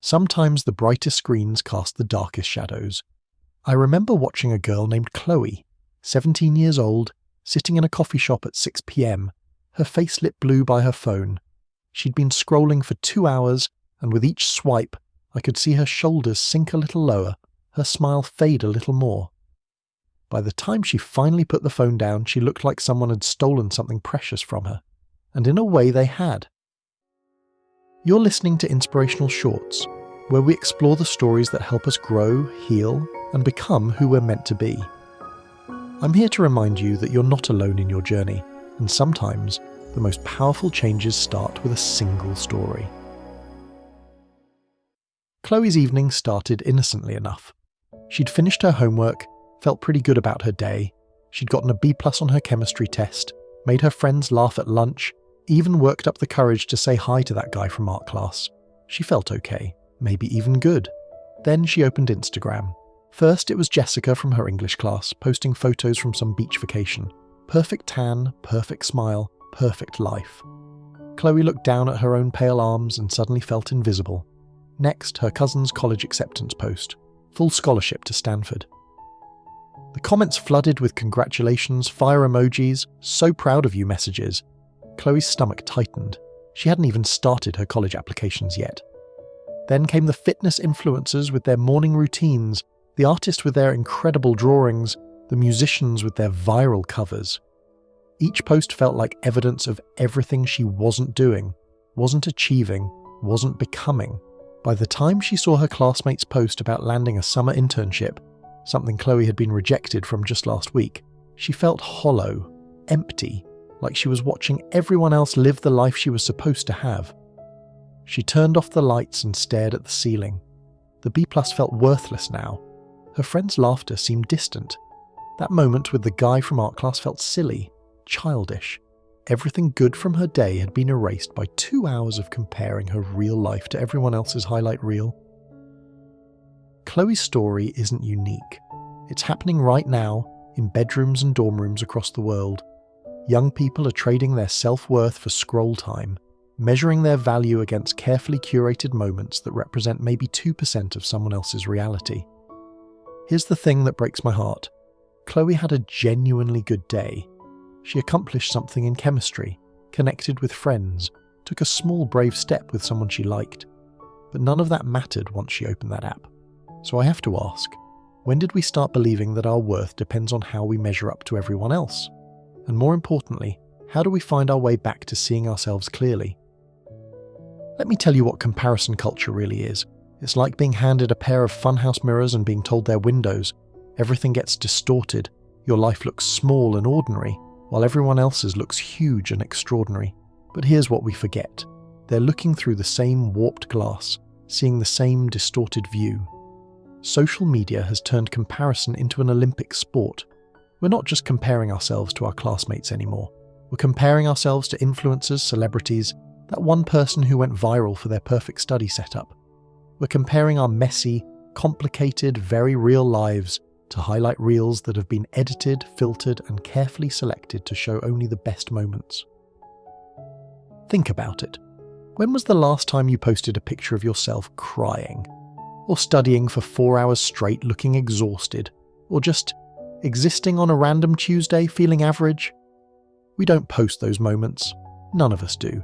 Sometimes the brightest screens cast the darkest shadows. I remember watching a girl named Chloe, 17 years old, sitting in a coffee shop at 6 p.m, her face lit blue by her phone. She'd been scrolling for 2 hours, and with each swipe, I could see her shoulders sink a little lower, her smile fade a little more. By the time she finally put the phone down, she looked like someone had stolen something precious from her. And in a way they had. You're listening to Inspirational Shorts, where we explore the stories that help us grow, heal, and become who we're meant to be. I'm here to remind you that you're not alone in your journey, and sometimes the most powerful changes start with a single story. Chloe's evening started innocently enough. She'd finished her homework, felt pretty good about her day, she'd gotten a B+ on her chemistry test, made her friends laugh at lunch, even worked up the courage to say hi to that guy from art class. She felt okay, maybe even good. Then she opened Instagram. First it was Jessica from her English class, posting photos from some beach vacation. Perfect tan, perfect smile, perfect life. Chloe looked down at her own pale arms and suddenly felt invisible. Next, her cousin's college acceptance post. Full scholarship to Stanford. The comments flooded with congratulations, fire emojis, so proud of you messages. Chloe's stomach tightened. She hadn't even started her college applications yet. Then came the fitness influencers with their morning routines, the artists with their incredible drawings, the musicians with their viral covers. Each post felt like evidence of everything she wasn't doing, wasn't achieving, wasn't becoming. By the time she saw her classmates post about landing a summer internship, something Chloe had been rejected from just last week, she felt hollow, empty, like she was watching everyone else live the life she was supposed to have. She turned off the lights and stared at the ceiling. The B+ felt worthless now. Her friends' laughter seemed distant. That moment with the guy from art class felt silly, childish. Everything good from her day had been erased by 2 hours of comparing her real life to everyone else's highlight reel. Chloe's story isn't unique. It's happening right now, in bedrooms and dorm rooms across the world. Young people are trading their self-worth for scroll time, measuring their value against carefully curated moments that represent maybe 2% of someone else's reality. Here's the thing that breaks my heart. Chloe had a genuinely good day. She accomplished something in chemistry, connected with friends, took a small brave step with someone she liked. But none of that mattered once she opened that app. So I have to ask, when did we start believing that our worth depends on how we measure up to everyone else? And more importantly, how do we find our way back to seeing ourselves clearly? Let me tell you what comparison culture really is. It's like being handed a pair of funhouse mirrors and being told they're windows. Everything gets distorted. Your life looks small and ordinary, while everyone else's looks huge and extraordinary. But here's what we forget. They're looking through the same warped glass, seeing the same distorted view. Social media has turned comparison into an Olympic sport. We're not just comparing ourselves to our classmates anymore. We're comparing ourselves to influencers, celebrities, that one person who went viral for their perfect study setup. We're comparing our messy, complicated, very real lives to highlight reels that have been edited, filtered, and carefully selected to show only the best moments. Think about it. When was the last time you posted a picture of yourself crying? Or studying for 4 hours straight looking exhausted? Or just existing on a random Tuesday feeling average? We don't post those moments. None of us do.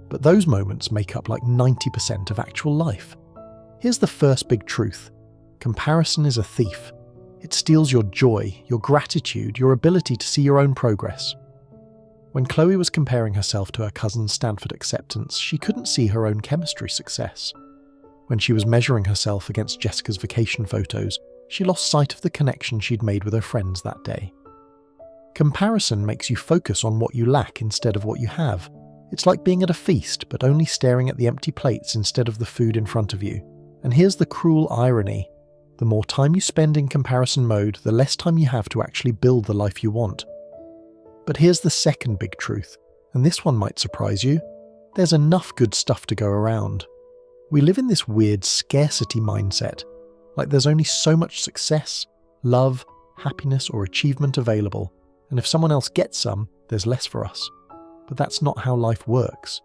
But those moments make up like 90% of actual life. Here's the first big truth. Comparison is a thief. It steals your joy, your gratitude, your ability to see your own progress. When Chloe was comparing herself to her cousin's Stanford acceptance, she couldn't see her own chemistry success. When she was measuring herself against Jessica's vacation photos, she lost sight of the connection she'd made with her friends that day. Comparison makes you focus on what you lack instead of what you have. It's like being at a feast, but only staring at the empty plates instead of the food in front of you. And here's the cruel irony. The more time you spend in comparison mode, the less time you have to actually build the life you want. But here's the second big truth, and this one might surprise you. There's enough good stuff to go around. We live in this weird scarcity mindset, like there's only so much success, love, happiness, or achievement available, and if someone else gets some, there's less for us. But that's not how life works.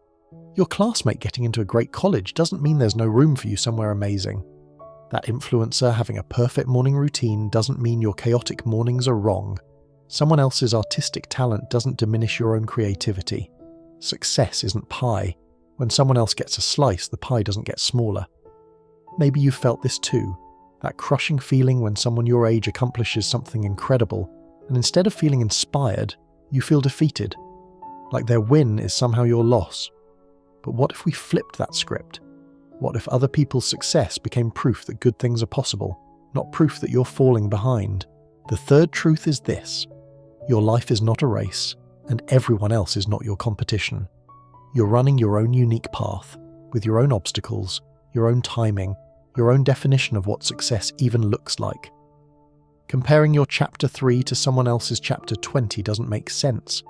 Your classmate getting into a great college doesn't mean there's no room for you somewhere amazing. That influencer having a perfect morning routine doesn't mean your chaotic mornings are wrong. Someone else's artistic talent doesn't diminish your own creativity. Success isn't pie. When someone else gets a slice, the pie doesn't get smaller. Maybe you've felt this too, that crushing feeling when someone your age accomplishes something incredible, and instead of feeling inspired, you feel defeated, like their win is somehow your loss. But what if we flipped that script? What if other people's success became proof that good things are possible, not proof that you're falling behind? The third truth is this: your life is not a race, and everyone else is not your competition. You're running your own unique path, with your own obstacles, your own timing, your own definition of what success even looks like. Comparing your chapter 3 to someone else's chapter 20 doesn't make sense.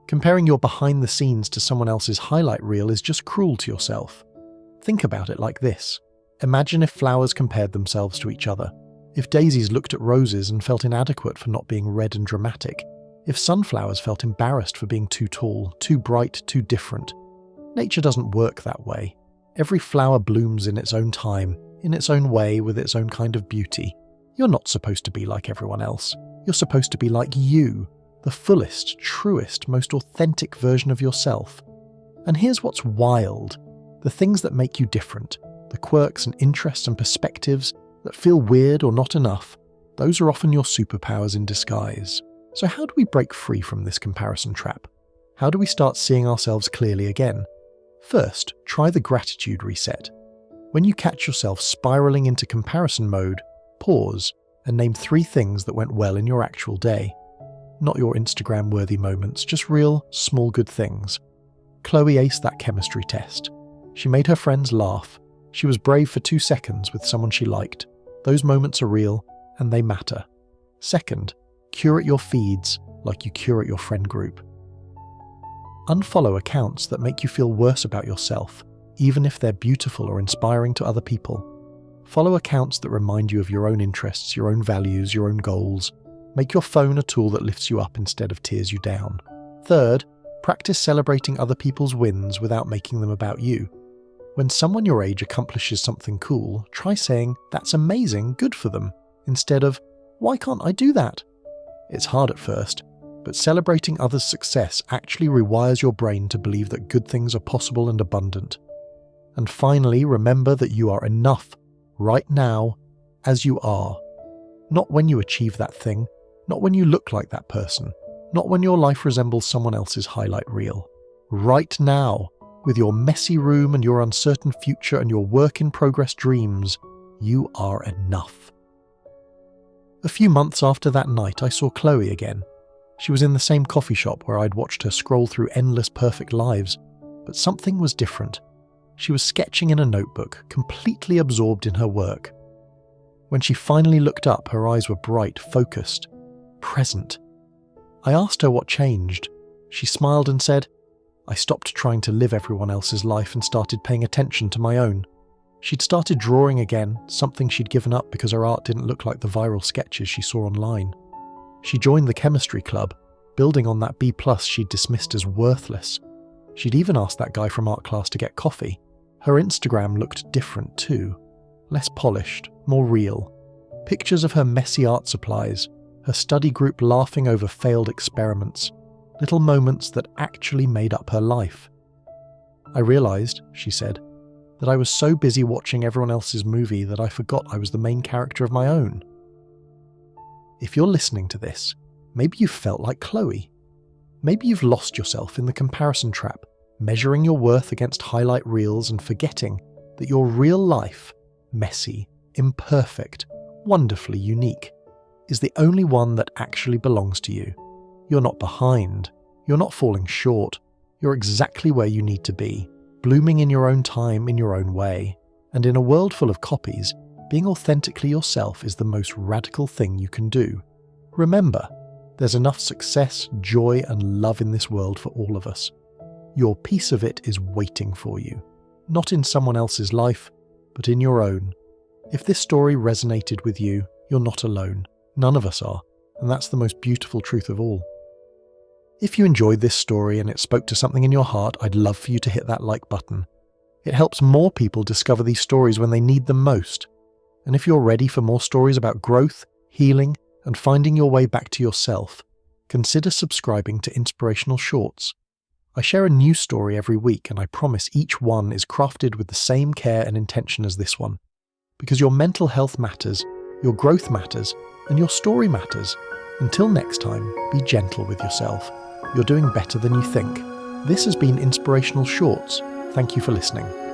Comparing your behind the scenes to someone else's highlight reel is just cruel to yourself. Think about it like this. Imagine if flowers compared themselves to each other. If daisies looked at roses and felt inadequate for not being red and dramatic. If sunflowers felt embarrassed for being too tall, too bright, too different. Nature doesn't work that way. Every flower blooms in its own time, in its own way, with its own kind of beauty. You're not supposed to be like everyone else. You're supposed to be like you, the fullest, truest, most authentic version of yourself. And here's what's wild. The things that make you different, the quirks and interests and perspectives that feel weird or not enough, those are often your superpowers in disguise. So how do we break free from this comparison trap? How do we start seeing ourselves clearly again? First, try the gratitude reset. When you catch yourself spiraling into comparison mode, pause and name 3 things that went well in your actual day. Not your Instagram-worthy moments, just real, small good things. Chloe aced that chemistry test. She made her friends laugh. She was brave for 2 seconds with someone she liked. Those moments are real, and they matter. Second, curate your feeds like you curate your friend group. Unfollow accounts that make you feel worse about yourself, even if they're beautiful or inspiring to other people. Follow accounts that remind you of your own interests, your own values, your own goals. Make your phone a tool that lifts you up instead of tears you down. Third, practice celebrating other people's wins without making them about you. When someone your age accomplishes something cool, try saying, "That's amazing, good for them," instead of, "Why can't I do that?" It's hard at first, but celebrating others' success actually rewires your brain to believe that good things are possible and abundant. And finally, remember that you are enough, right now, as you are. Not when you achieve that thing, not when you look like that person, not when your life resembles someone else's highlight reel. Right now, with your messy room and your uncertain future and your work-in-progress dreams, you are enough. A few months after that night, I saw Chloe again. She was in the same coffee shop where I'd watched her scroll through endless perfect lives, but something was different. She was sketching in a notebook, completely absorbed in her work. When she finally looked up, her eyes were bright, focused, present. I asked her what changed. She smiled and said, "I stopped trying to live everyone else's life and started paying attention to my own." She'd started drawing again, something she'd given up because her art didn't look like the viral sketches she saw online. She joined the chemistry club, building on that B+ she'd dismissed as worthless. She'd even asked that guy from art class to get coffee. Her Instagram looked different too. Less polished, more real. Pictures of her messy art supplies, her study group laughing over failed experiments, little moments that actually made up her life. "I realized," she said, "that I was so busy watching everyone else's movie that I forgot I was the main character of my own." If you're listening to this, maybe you've felt like Chloe. Maybe you've lost yourself in the comparison trap, measuring your worth against highlight reels and forgetting that your real life, messy, imperfect, wonderfully unique, is the only one that actually belongs to you. You're not behind. You're not falling short. You're exactly where you need to be, blooming in your own time, in your own way. And in a world full of copies, being authentically yourself is the most radical thing you can do. Remember, there's enough success, joy, and love in this world for all of us. Your piece of it is waiting for you, not in someone else's life, but in your own. If this story resonated with you, you're not alone. None of us are, and that's the most beautiful truth of all. If you enjoyed this story and it spoke to something in your heart, I'd love for you to hit that like button. It helps more people discover these stories when they need them most. And if you're ready for more stories about growth, healing, and finding your way back to yourself, consider subscribing to Inspirational Shorts. I share a new story every week, and I promise each one is crafted with the same care and intention as this one. Because your mental health matters, your growth matters, and your story matters. Until next time, be gentle with yourself. You're doing better than you think. This has been Inspirational Shorts. Thank you for listening.